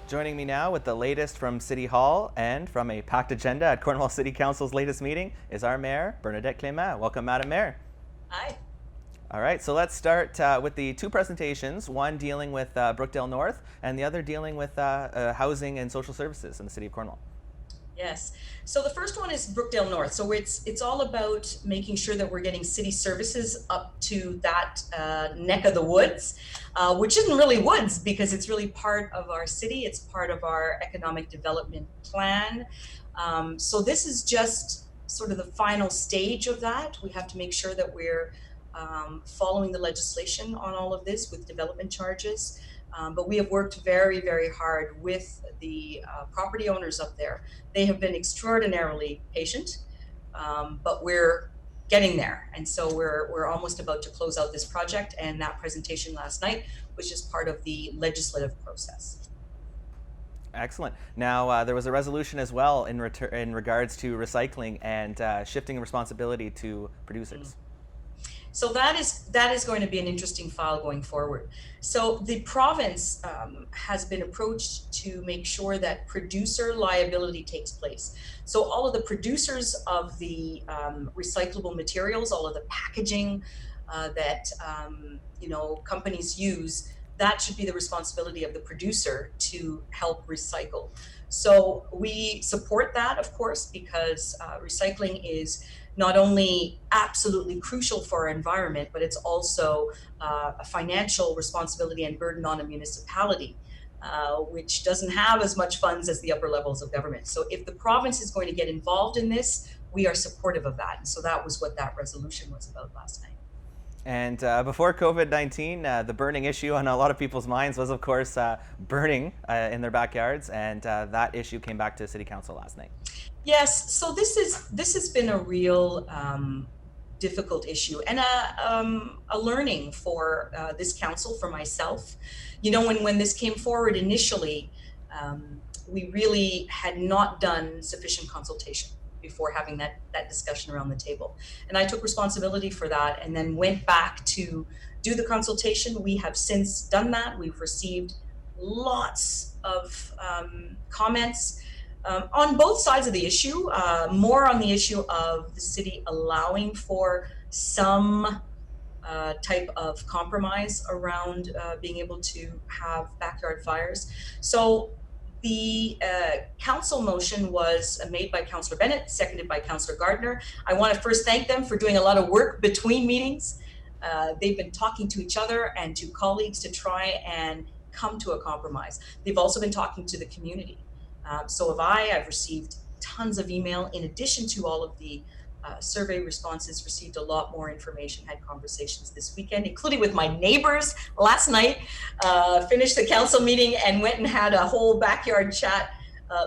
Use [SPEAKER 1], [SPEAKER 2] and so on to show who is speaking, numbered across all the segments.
[SPEAKER 1] Joining me now with the latest from City Hall and from a packed agenda at Cornwall City Council's latest meeting is our Mayor, Bernadette Clement. Welcome, Madam Mayor.
[SPEAKER 2] Hi.
[SPEAKER 1] All right, so let's start with the two presentations, one dealing with Brookdale North and the other dealing with housing and social services in the City of Cornwall.
[SPEAKER 2] Yes. So the first one is Brookdale North. So it's all about making sure that we're getting city services up to that neck of the woods, which isn't really woods because it's really part of our city. It's part of our economic development plan. So this is just sort of the final stage of that. We have to make sure that we're following the legislation on all of this with development charges. But we have worked very, very hard with the property owners up there. They have been extraordinarily patient, but we're getting there. And so we're almost about to close out this project, and that presentation last night was just part of the legislative process.
[SPEAKER 1] Excellent. Now, there was a resolution as well in regards to recycling and shifting responsibility to producers.
[SPEAKER 2] So that is going to be an interesting file going forward. So the province has been approached to make sure that producer liability takes place. So all of the producers of the recyclable materials, all of the packaging that companies use, that should be the responsibility of the producer to help recycle. So we support that, of course, because recycling is not only absolutely crucial for our environment, but it's also a financial responsibility and burden on a municipality, which doesn't have as much funds as the upper levels of government. So if the province is going to get involved in this, we are supportive of that. And so that was what that resolution was about last night.
[SPEAKER 1] And before COVID-19, the burning issue on a lot of people's minds was, of course, burning in their backyards, and that issue came back to City Council last night.
[SPEAKER 2] Yes, so this has been a real difficult issue and a learning for this council, for myself. You know, when this came forward initially, we really had not done sufficient consultation before having that discussion around the table. And I took responsibility for that and then went back to do the consultation. We have since done that. We've received lots of comments on both sides of the issue, more on the issue of the city allowing for some type of compromise around being able to have backyard fires. So the council motion was made by Councillor Bennett, seconded by Councillor Gardner. I want to first thank them for doing a lot of work between meetings. They've been talking to each other and to colleagues to try and come to a compromise. They've also been talking to the community. So have I've received tons of email in addition to all of the survey responses, received a lot more information, had conversations this weekend, including with my neighbors last night, finished the council meeting and went and had a whole backyard chat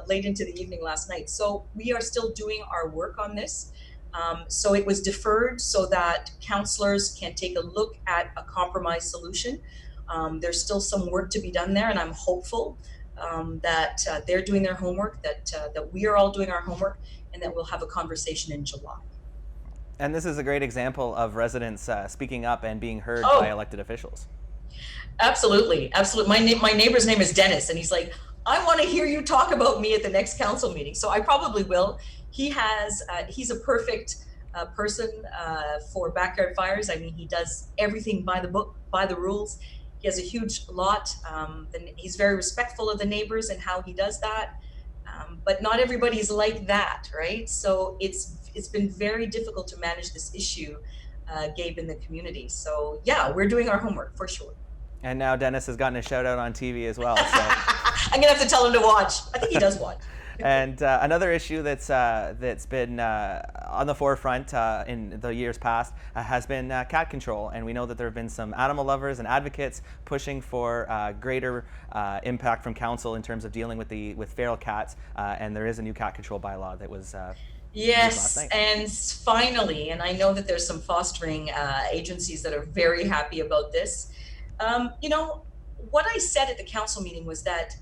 [SPEAKER 2] late into the evening last night. So we are still doing our work on this. So it was deferred so that councillors can take a look at a compromise solution. There's still some work to be done there, and I'm hopeful that they're doing their homework, that we are all doing our homework, and that we'll have a conversation in July.
[SPEAKER 1] And this is a great example of residents speaking up and being heard by elected officials.
[SPEAKER 2] Absolutely, absolutely. My neighbor's name is Dennis, and he's like, I want to hear you talk about me at the next council meeting. So I probably will. He's a perfect person for backyard fires. I mean, he does everything by the book, by the rules. He has a huge lot. He's very respectful of the neighbors and how he does that. But not everybody's like that, right? So it's been very difficult to manage this issue, Gabe, in the community. So yeah, we're doing our homework for sure.
[SPEAKER 1] And now Dennis has gotten a shout out on TV as well. So.
[SPEAKER 2] I'm gonna have to tell him to watch. I think he does watch.
[SPEAKER 1] And another issue that's been on the forefront in the years past has been cat control, and we know that there have been some animal lovers and advocates pushing for greater impact from council in terms of dealing with feral cats, and there is a new cat control bylaw that was
[SPEAKER 2] yes, and finally, and I know that there's some fostering agencies that are very happy about this. You know, what I said at the council meeting was that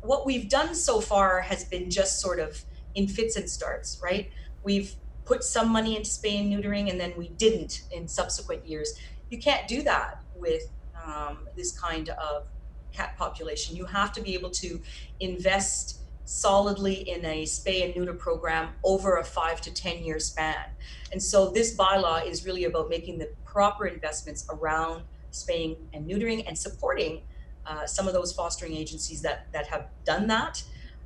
[SPEAKER 2] what we've done so far has been just sort of in fits and starts, right? We've put some money into spay and neutering, and then we didn't in subsequent years. You can't do that with this kind of cat population. You have to be able to invest solidly in a spay and neuter program over a 5 to 10 year span. And so this bylaw is really about making the proper investments around spaying and neutering and supporting some of those fostering agencies that have done that.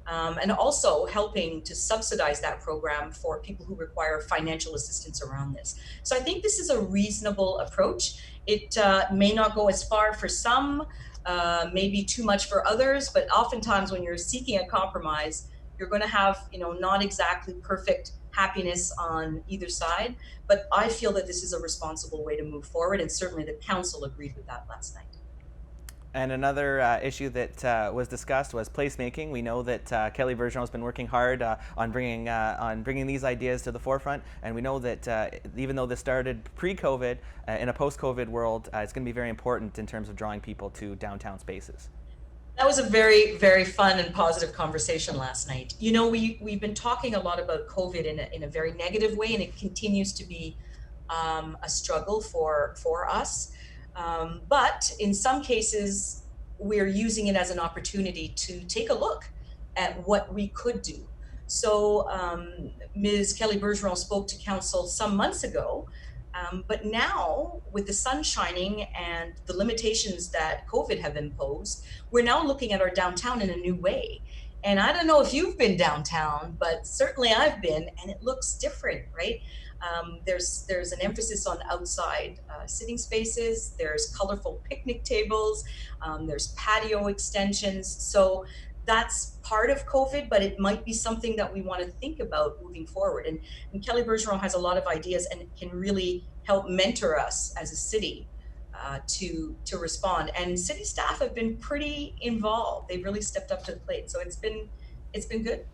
[SPEAKER 2] And also helping to subsidize that program for people who require financial assistance around this. So I think this is a reasonable approach. It may not go as far for some, maybe too much for others, but oftentimes when you're seeking a compromise, you're going to have, not exactly perfect happiness on either side. But I feel that this is a responsible way to move forward, and certainly the council agreed with that last night.
[SPEAKER 1] And another issue that was discussed was placemaking. We know that Kelly Bergeron has been working hard on bringing these ideas to the forefront, and we know that even though this started pre-COVID, in a post-COVID world, it's going to be very important in terms of drawing people to downtown spaces.
[SPEAKER 2] That was a very, very fun and positive conversation last night. We've been talking a lot about COVID in a very negative way, and it continues to be a struggle for us. But in some cases, we're using it as an opportunity to take a look at what we could do. So Ms. Kelly Bergeron spoke to council some months ago, but now with the sun shining and the limitations that COVID have imposed, we're now looking at our downtown in a new way. And I don't know if you've been downtown, but certainly I've been, and it looks different, right? There's an emphasis on outside sitting spaces. There's colorful picnic tables. There's patio extensions. So that's part of COVID, but it might be something that we want to think about moving forward. And Kelly Bergeron has a lot of ideas and can really help mentor us as a city to respond. And city staff have been pretty involved. They've really stepped up to the plate. So it's been good.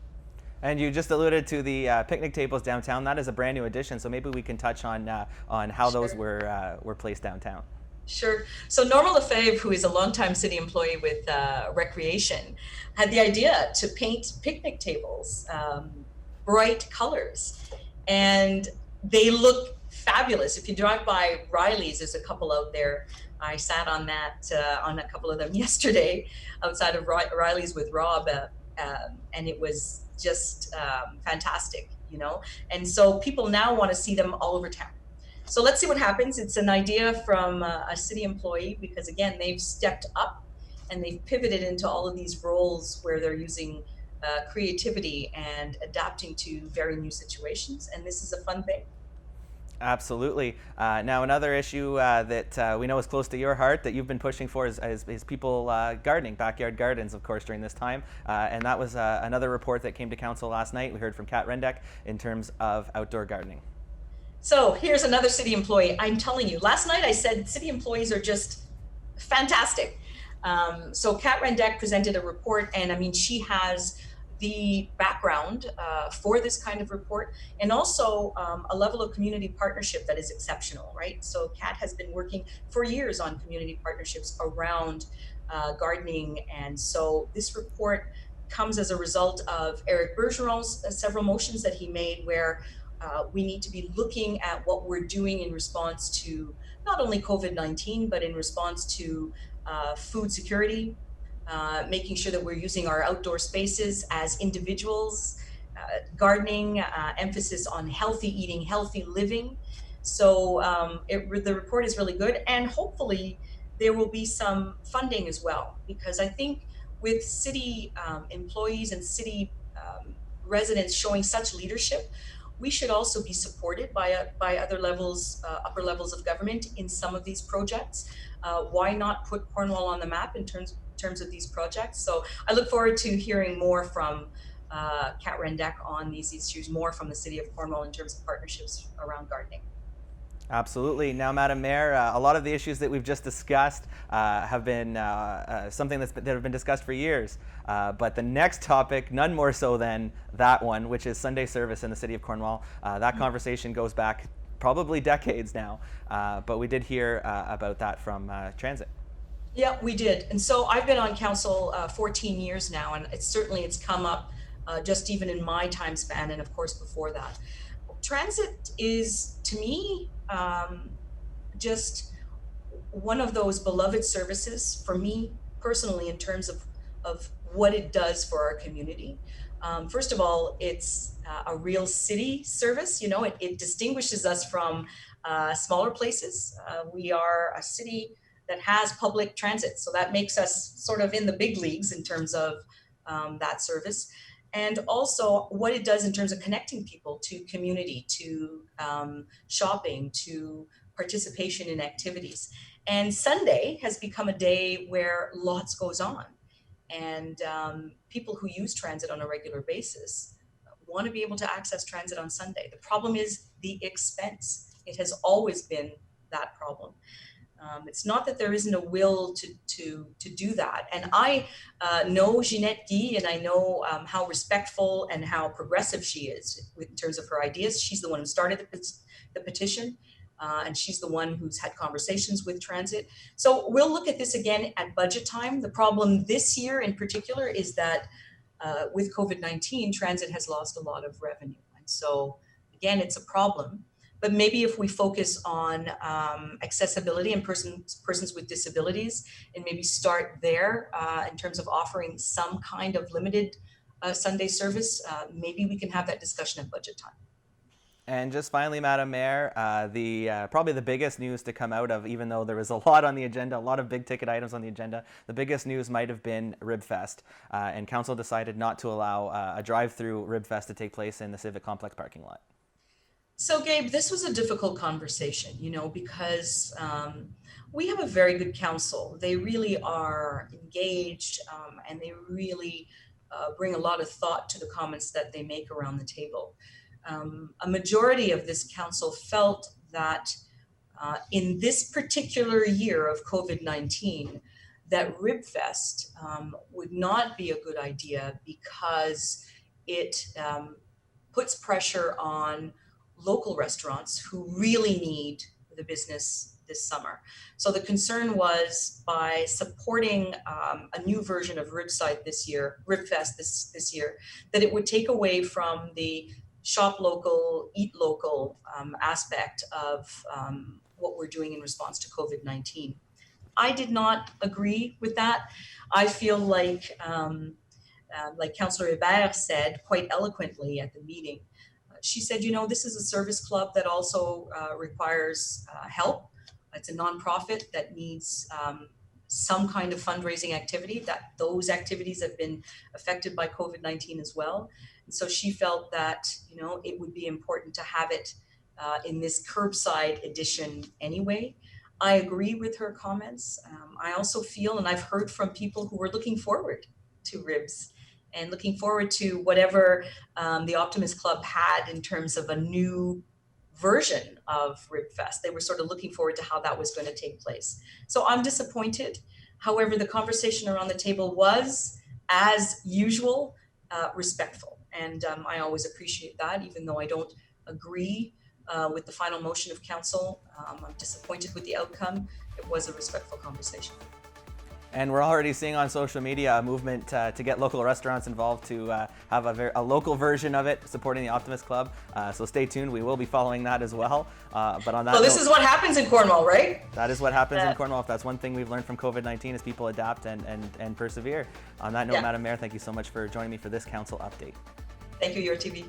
[SPEAKER 1] And you just alluded to the picnic tables downtown. That is a brand new addition, so maybe we can touch on how those were placed downtown.
[SPEAKER 2] Sure. So Norma Lefebvre, who is a longtime city employee with Recreation, had the idea to paint picnic tables bright colors, and they look fabulous. If you drive by Riley's, there's a couple out there. I sat on on a couple of them yesterday outside of Riley's with Rob, and it was just fantastic, and so people now want to see them all over town. So let's see what happens. It's an idea from a city employee, because again, they've stepped up and they've pivoted into all of these roles where they're using creativity and adapting to very new situations, and this is a fun thing.
[SPEAKER 1] Absolutely. Now, another issue that we know is close to your heart that you've been pushing for is people gardening, backyard gardens, of course, during this time. And that was another report that came to council last night. We heard from Kat Rendeck in terms of outdoor gardening.
[SPEAKER 2] So here's another city employee. I'm telling you, last night I said city employees are just fantastic. So Kat Rendeck presented a report, and I mean, she has the background for this kind of report, and also a level of community partnership that is exceptional, right? So Kat has been working for years on community partnerships around gardening, and so this report comes as a result of Eric Bergeron's several motions that he made, where we need to be looking at what we're doing in response to not only COVID-19, but in response to food security, making sure that we're using our outdoor spaces as individuals, gardening, emphasis on healthy eating, healthy living. So the report is really good, and hopefully there will be some funding as well, because I think with city employees and city residents showing such leadership, we should also be supported by other levels, upper levels of government in some of these projects. Why not put Cornwall on the map in terms of these projects? So I look forward to hearing more from Kat Rendeck on these issues, more from the City of Cornwall in terms of partnerships around gardening.
[SPEAKER 1] Absolutely. Now, Madam Mayor, a lot of the issues that we've just discussed have been something that have been discussed for years. But the next topic, none more so than that one, which is Sunday service in the City of Cornwall. That conversation goes back probably decades now, but we did hear about that from Transit.
[SPEAKER 2] Yeah, we did. And so I've been on council 14 years now, and it's come up just even in my time span, and of course before that. Transit is, to me, just one of those beloved services for me personally in terms of what it does for our community. First of all, it's a real city service. You know, it distinguishes us from smaller places. We are a city that has public transit, so that makes us sort of in the big leagues in terms of that service. And also what it does in terms of connecting people to community, to shopping, to participation in activities. And Sunday has become a day where lots goes on. And people who use transit on a regular basis want to be able to access transit on Sunday. The problem is the expense. It has always been that problem. It's not that there isn't a will to do that. And I know Ginette Guy, and I know how respectful and how progressive she is in terms of her ideas. She's the one who started the petition. And she's the one who's had conversations with transit. So we'll look at this again at budget time. The problem this year in particular is that with COVID-19, transit has lost a lot of revenue. And so again, it's a problem. But maybe if we focus on accessibility and persons with disabilities, and maybe start there in terms of offering some kind of limited Sunday service, maybe we can have that discussion at budget time.
[SPEAKER 1] And just finally, Madam Mayor, probably the biggest news to come out of, even though there was a lot on the agenda, a lot of big ticket items on the agenda, the biggest news might have been RibFest. And Council decided not to allow a drive-through RibFest to take place in the Civic Complex parking lot.
[SPEAKER 2] So Gabe, this was a difficult conversation, you know, because we have a very good council. They really are engaged and they really bring a lot of thought to the comments that they make around the table. A majority of this council felt that in this particular year of COVID-19, that RibFest would not be a good idea because it puts pressure on local restaurants who really need the business this summer. So the concern was by supporting a new version of RibFest this year, that it would take away from the shop local, eat local aspect of what we're doing in response to COVID-19. I did not agree with that. I feel like Councillor Hébert said quite eloquently at the meeting, she said, you know, this is a service club that also requires help. It's a nonprofit that needs some kind of fundraising activity, that those activities have been affected by COVID-19 as well. And so she felt that, you know, it would be important to have it in this curbside edition anyway. I agree with her comments. I also feel, and I've heard from people who were looking forward to ribs and looking forward to whatever the Optimist Club had in terms of a new version of RibFest. They were sort of looking forward to how that was going to take place. So I'm disappointed. However, the conversation around the table was, as usual, respectful. And I always appreciate that, even though I don't agree with the final motion of council. I'm disappointed with the outcome. It was a respectful conversation.
[SPEAKER 1] And we're already seeing on social media a movement to get local restaurants involved to have a local version of it, supporting the Optimist Club. So stay tuned. We will be following that as well. But on that
[SPEAKER 2] this is what happens in Cornwall, right?
[SPEAKER 1] That is what happens in Cornwall. If that's one thing we've learned from COVID-19 is people adapt and persevere. On that note, Madam Mayor, thank you so much for joining me for this council update.
[SPEAKER 2] Thank you, Your TV.